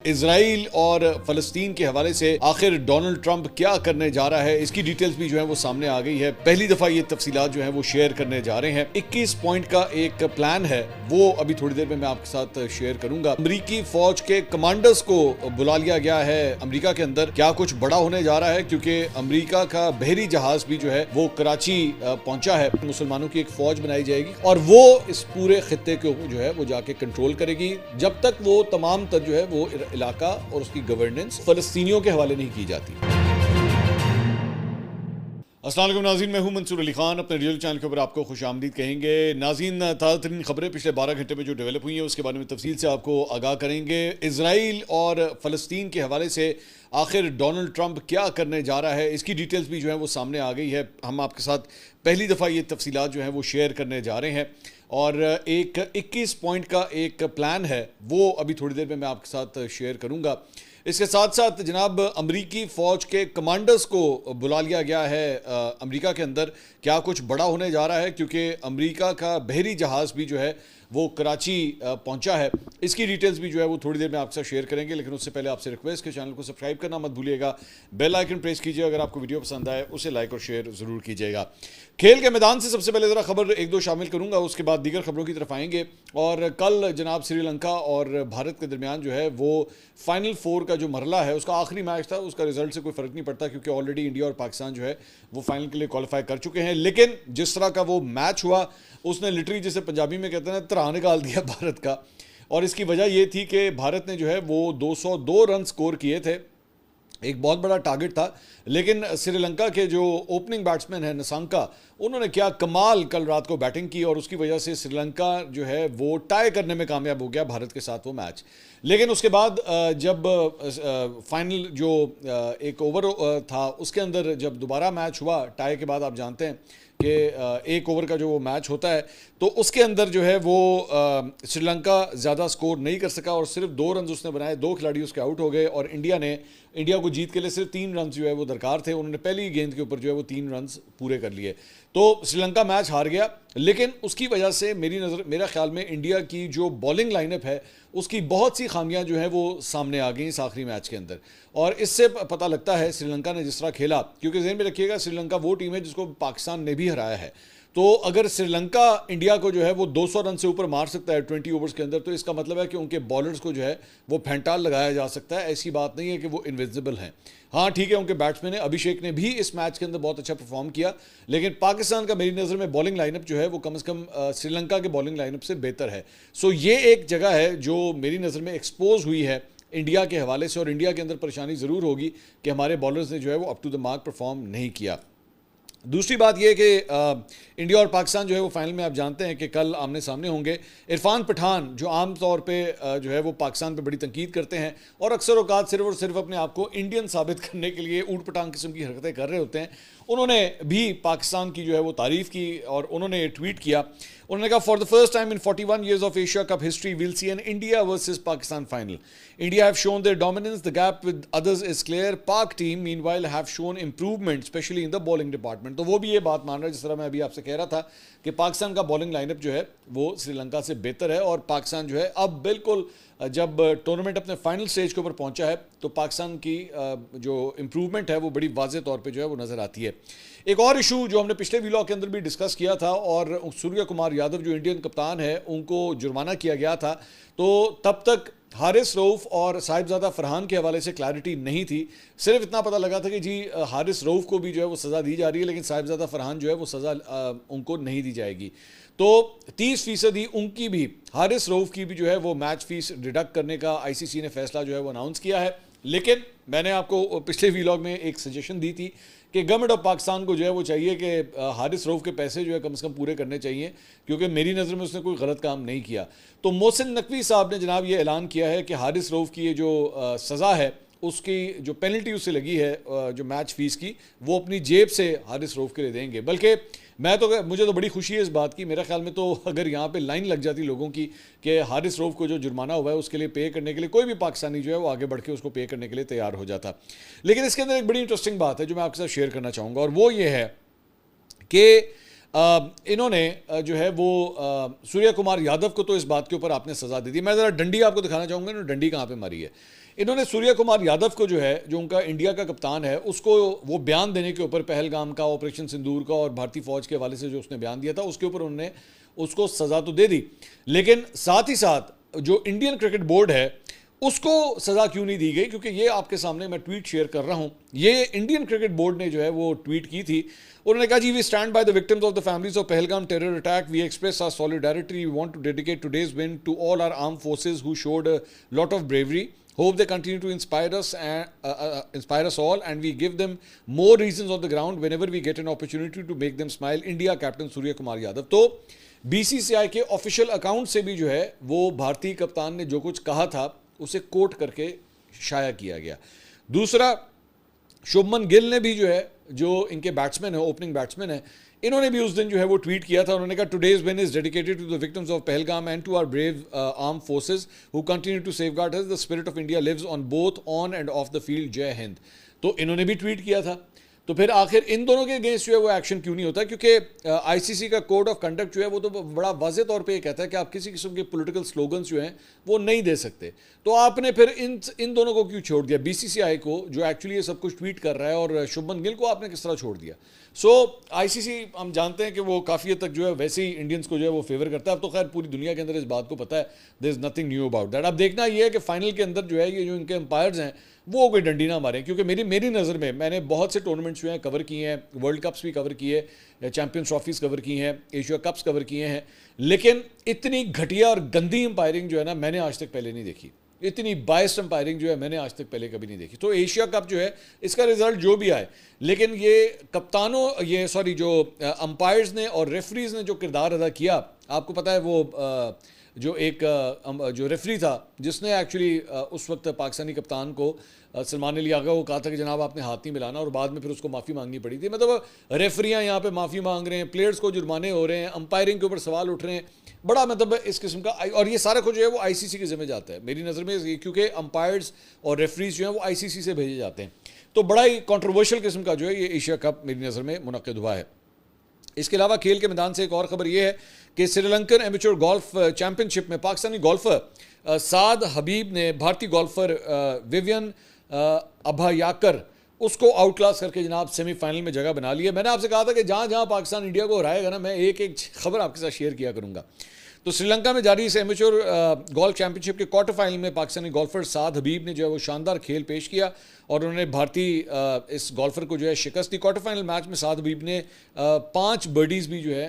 Israel और फलस्तीन के हवाले से आखिर डोनाल्ड ट्रंप क्या करने जा रहा है, इसकी डिटेल्स भी जो है वो सामने आ गई है। पहली दफा ये तफसीलात जो है वो शेयर करने जा रहे हैं। 21 पॉइंट का एक प्लान है, वो अभी थोड़ी देर में मैं आपके साथ शेयर करूंगा। अमरीकी फौज के कमांडर्स को बुला लिया गया है अमरीका के अंदर। क्या कुछ बड़ा होने जा रहा है, क्योंकि अमरीका का बहरी जहाज भी जो है वो कराची पहुंचा है। मुसलमानों की एक फौज बनाई जाएगी और वो इस पूरे खित्ते को जो है वो जाके कंट्रोल करेगी जब तक वो तमाम तर जो है वो इलाका और उसकी गवर्नेंस फलस्तीनियों के हवाले नहीं की जाती। अस्सलाम वालेकुम नाज़रीन, मैं हूं मंसूर अली खान। अपने रियल चैनल के ऊपर आपको खुशामदीद कहेंगे। नाज़रीन, ताज़ा तरीन खबरें पिछले 12 घंटे में जो डेवलप हुई हैं उसके बारे में तफसील से आपको आगाह करेंगे। इजराइल और फ़लस्तीन के हवाले से आखिर डोनाल्ड ट्रंप क्या करने जा रहा है, इसकी डिटेल्स भी जो है वो सामने आ गई है। हम आपके साथ पहली दफ़ा ये तफसीलात जो हैं वो शेयर करने जा रहे हैं और एक 21 पॉइंट का एक प्लान है, वो अभी थोड़ी देर में मैं आपके साथ शेयर करूँगा। इसके साथ साथ जनाब अमरीकी फ़ौज के कमांडर्स को बुला लिया गया है अमेरिका के अंदर। क्या कुछ बड़ा होने जा रहा है, क्योंकि अमेरिका का बहरी जहाज़ भी जो है वो कराची पहुंचा है। इसकी डिटेल्स भी जो है वो थोड़ी देर में आपके साथ शेयर करेंगे, लेकिन उससे पहले आपसे रिक्वेस्ट कि चैनल को सब्सक्राइब करना मत भूलिएगा। बेल आइकन प्रेस कीजिए। अगर आपको वीडियो पसंद आए उसे लाइक और शेयर ज़रूर कीजिएगा। खेल के मैदान से सबसे पहले ज़रा खबर एक दो शामिल करूंगा, उसके बाद दीगर खबरों की तरफ आएंगे। और कल जनाब श्रीलंका और भारत के दरमियान जो है वो फाइनल 4 का जो मरला है उसका आखिरी मैच था। उसका रिजल्ट से कोई फ़र्क नहीं पड़ता, क्योंकि ऑलरेडी इंडिया और पाकिस्तान जो है वो फाइनल के लिए क्वालिफाई कर चुके हैं। लेकिन जिस तरह का वो मैच हुआ उसने लिटरली, जैसे पंजाबी में कहते हैं, तरा निकाल दिया भारत का। और इसकी वजह ये थी कि भारत ने जो है वो 202 रन स्कोर किए थे, एक बहुत बड़ा टारगेट था। लेकिन श्रीलंका के जो ओपनिंग बैट्समैन है नसांका, उन्होंने क्या कमाल कल रात को बैटिंग की और उसकी वजह से श्रीलंका जो है वो टाई करने में कामयाब हो गया भारत के साथ वो मैच। लेकिन उसके बाद जब फाइनल जो एक ओवर था उसके अंदर जब दोबारा मैच हुआ टाई के बाद, आप जानते हैं कि एक ओवर का जो वो मैच होता है, तो उसके अंदर जो है वो श्रीलंका ज़्यादा स्कोर नहीं कर सका और सिर्फ 2 रन उसने बनाए। 2 खिलाड़ी उसके आउट हो गए और इंडिया को जीत के लिए सिर्फ 3 रन जो है वो दरकार थे। उन्होंने पहली गेंद के ऊपर जो है वो 3 रन पूरे कर लिए, तो श्रीलंका मैच हार गया। लेकिन उसकी वजह से मेरा ख्याल में इंडिया की जो बॉलिंग लाइनअप है उसकी बहुत सी खामियां जो है वो सामने आ गई इस आखिरी मैच के अंदर। और इससे पता लगता है श्रीलंका ने जिस तरह खेला, क्योंकि ज़हन में रखिएगा श्रीलंका वो टीम है जिसको पाकिस्तान ने भी हराया है। तो अगर श्रीलंका इंडिया को जो है वो 200 रन से ऊपर मार सकता है 20 ओवर्स के अंदर, तो इसका मतलब है कि उनके बॉलर्स को जो है वो फैंटाल लगाया जा सकता है। ऐसी बात नहीं है कि वो इनविजिबल हैं। हाँ ठीक है, उनके बैट्समैन ने अभिषेक ने भी इस मैच के अंदर बहुत अच्छा परफॉर्म किया, लेकिन पाकिस्तान का मेरी नज़र में बॉलिंग लाइनअप जो है वो कम से कम श्रीलंका के बॉलिंग लाइनअप से बेहतर है। सो ये एक जगह है जो मेरी नज़र में एक्सपोज हुई है इंडिया के हवाले से, और इंडिया के अंदर परेशानी ज़रूर होगी कि हमारे बॉलर्स ने जो है वो up to the mark perform नहीं किया। दूसरी बात यह कि इंडिया और पाकिस्तान जो है वो फाइनल में आप जानते हैं कि कल आमने सामने होंगे। इरफान पठान जो आम तौर पे जो है वो पाकिस्तान पे बड़ी तनकीद करते हैं और अक्सर औकात सिर्फ और सिर्फ अपने आप को इंडियन साबित करने के लिए ऊट पटांग किस्म की हरकतें कर रहे होते हैं, उन्होंने भी पाकिस्तान की जो है वो तारीफ़ की और उन्होंने ट्वीट किया। उन्होंने कहा, for the first time in 41 years of Asia Cup history we'll see an India versus Pakistan final. India have shown their dominance, the gap with others is clear. Pak team meanwhile have shown improvement especially in the bowling department. तो वो भी ये बात मान रहा है, जिस तरह मैं अभी आपसे कह रहा था कि पाकिस्तान का बॉलिंग लाइनअप जो है वो श्रीलंका से बेहतर है। और पाकिस्तान जो है अब बिल्कुल जब टूर्नामेंट अपने फाइनल स्टेज के ऊपर पहुंचा है तो पाकिस्तान की जो इम्प्रूवमेंट है वो बड़ी वाज़ेह तौर पे जो है वो नज़र आती है। एक और इशू जो हमने पिछले व्लॉग के अंदर भी डिस्कस किया था, और सूर्य कुमार यादव जो इंडियन कप्तान है उनको जुर्माना किया गया था, तो तब तक हारिस रऊफ़ और साहिबजादा फरहान के हवाले से क्लैरिटी नहीं थी। सिर्फ इतना पता लगा था कि जी हारिस रऊफ़ को भी जो है वो सज़ा दी जा रही है, लेकिन साहिबजादा फरहान जो है वो सज़ा उनको नहीं दी जाएगी। तो 30% उनकी भी, हारिस रऊफ़ की भी जो है वो मैच फीस डिडक्ट करने का आईसीसी ने फैसला जो है वो अनाउंस किया है। लेकिन मैंने आपको पिछले व्लॉग में एक सजेशन दी थी कि गवर्नमेंट ऑफ पाकिस्तान को जो है वो चाहिए कि हारिस रऊफ़ के पैसे जो है कम से कम पूरे करने चाहिए, क्योंकि मेरी नज़र में उसने कोई गलत काम नहीं किया। तो मोहसिन नकवी साहब ने जनाब ये ऐलान किया है कि हारिस रऊफ़ की ये जो सज़ा है उसकी जो पेनल्टी उससे लगी है जो मैच फीस की, वो अपनी जेब से हारिस रऊफ़ के लिए देंगे। बल्कि मुझे तो बड़ी खुशी है इस बात की। मेरा ख्याल में तो अगर यहाँ पे लाइन लग जाती लोगों की कि हारिस रऊफ़ को जो जुर्माना हुआ है उसके लिए पे करने के लिए, कोई भी पाकिस्तानी जो है वो आगे बढ़ के उसको पे करने के लिए तैयार हो जाता। लेकिन इसके अंदर एक बड़ी इंटरेस्टिंग बात है जो मैं आपके साथ शेयर करना चाहूँगा, और वो ये है कि इन्होंने जो है वो सूर्य कुमार यादव को तो इस बात के ऊपर आपने सज़ा दे दी। मैं ज़रा डंडी आपको दिखाना चाहूँगा, इन्होंने डंडी कहाँ पे मारी है। इन्होंने सूर्य कुमार यादव को जो है, जो उनका इंडिया का कप्तान है, उसको वो बयान देने के ऊपर, पहलगाम का, ऑपरेशन सिंदूर का और भारतीय फौज के हवाले से जो उसने बयान दिया था, उसके ऊपर उन्होंने उसको सज़ा तो दे दी, लेकिन साथ ही साथ जो इंडियन क्रिकेट बोर्ड है उसको सज़ा क्यों नहीं दी गई? क्योंकि ये आपके सामने मैं ट्वीट शेयर कर रहा हूं, ये इंडियन क्रिकेट बोर्ड ने जो है वो ट्वीट की थी। उन्होंने कहा जी, we stand by the victims of the families of Pahalgam terror attack, we express our solidarity, we want to dedicate today's win to all our armed forces who showed a lot of bravery, hope they continue to inspire us all, and we give them more reasons on the ground whenever we get an opportunity to make them smile. India captain Surya Kumar Yadav. तो BCCI के official account से भी जो है वो भारतीय कप्तान ने जो कुछ कहा था उसे कोट करके शाया किया गया। दूसरा, शुभमन गिल ने भी जो है, जो इनके बैट्समैन है, ओपनिंग बैट्समैन है, इन्होंने भी उस दिन जो है वो ट्वीट किया था। उन्होंने कहा, today's win is dedicated to the victims of Pahalgam and to our brave arm forces who continue to safeguard us, the spirit of India lives on both on and off the field, jai Hind. तो इन्होंने भी tweet किया था। तो फिर आखिर इन दोनों के अगेंस्ट जो है वो एक्शन क्यों नहीं होता? क्योंकि आईसीसी का कोड ऑफ कंडक्ट जो है वो तो बड़ा वाज़ेह तौर पे ये कहता है कि आप किसी किस्म के पॉलिटिकल स्लोगन्स जो हैं वो नहीं दे सकते। तो आपने फिर इन दोनों को क्यों छोड़ दिया? बीसीसीआई को, जो एक्चुअली ये सब कुछ ट्वीट कर रहा है, और शुभमन गिल को आपने किस तरह छोड़ दिया? सो आईसीसी हम जानते हैं कि वो काफ़ी हद तक जो है वैसे ही इंडियंस को जो है वो फेवर करता है। अब तो खैर पूरी दुनिया के अंदर इस बात को पता है, there is nothing new about that. अब देखना ये है कि फाइनल के अंदर जो है ये जो इनके अंपायर्स हैं वो कोई डंडी ना मारें, क्योंकि मेरी नज़र में मैंने बहुत से टूर्नामेंट्स जो हैं कवर किए हैं, वर्ल्ड कप्स भी कवर किए, चैम्पियंस ट्रॉफीज़ कवर की हैं, एशिया कप्स कवर किए हैं, लेकिन इतनी घटिया और गंदी अंपायरिंग जो है ना मैंने आज तक पहले नहीं देखी। इतनी बायस्ड अंपायरिंग जो है मैंने आज तक पहले कभी नहीं देखी। तो एशिया कप जो है इसका रिजल्ट जो भी आए, लेकिन ये कप्तानों जो अंपायर्स ने और रेफरीज ने जो किरदार अदा किया, आपको पता है वो जो एक जो रेफरी था जिसने एक्चुअली उस वक्त पाकिस्तानी कप्तान को सलमान अली आगा को कहा था कि जनाब आपने हाथ नहीं मिलाना, और बाद में फिर उसको माफ़ी मांगनी पड़ी थी। मतलब रेफरियाँ यहाँ पे माफ़ी मांग रहे हैं, प्लेयर्स को जुर्माने हो रहे हैं, अंपायरिंग के ऊपर सवाल उठ रहे हैं, बड़ा मतलब इस किस्म का। और ये सारा कुछ जो है वो आईसीसी के ज़िम्मे जाता है मेरी नज़र में, क्योंकि अंपायर्स और रेफरीज जो हैं वो आईसीसी से भेजे जाते हैं। तो बड़ा ही कॉन्ट्रोवर्शियल किस्म का जो है ये एशिया कप मेरी नज़र में मुनक़िद हुआ है। इसके अलावा खेल के मैदान से एक और खबर यह है कि श्रीलंकन एमेच्योर गोल्फ चैंपियनशिप में पाकिस्तानी गोल्फर साद हबीब ने भारतीय गोल्फर विवियन अभयाकर उसको आउट क्लास करके जनाब सेमीफाइनल में जगह बना ली है। मैंने आपसे कहा था कि जहाँ जहाँ पाकिस्तान इंडिया को हराएगा ना, मैं एक एक खबर आपके साथ शेयर किया करूँगा। तो श्रीलंका में जारी इस एमेच्योर गोल्फ चैंपियनशिप के क्वार्टर फाइनल में पाकिस्तानी गोल्फर साद हबीब ने जो है वो शानदार खेल पेश किया और उन्होंने भारतीय इस गोल्फर को जो है शिकस्त दी। क्वार्टर फाइनल मैच में साद हबीब ने 5 बर्डीज़ भी जो है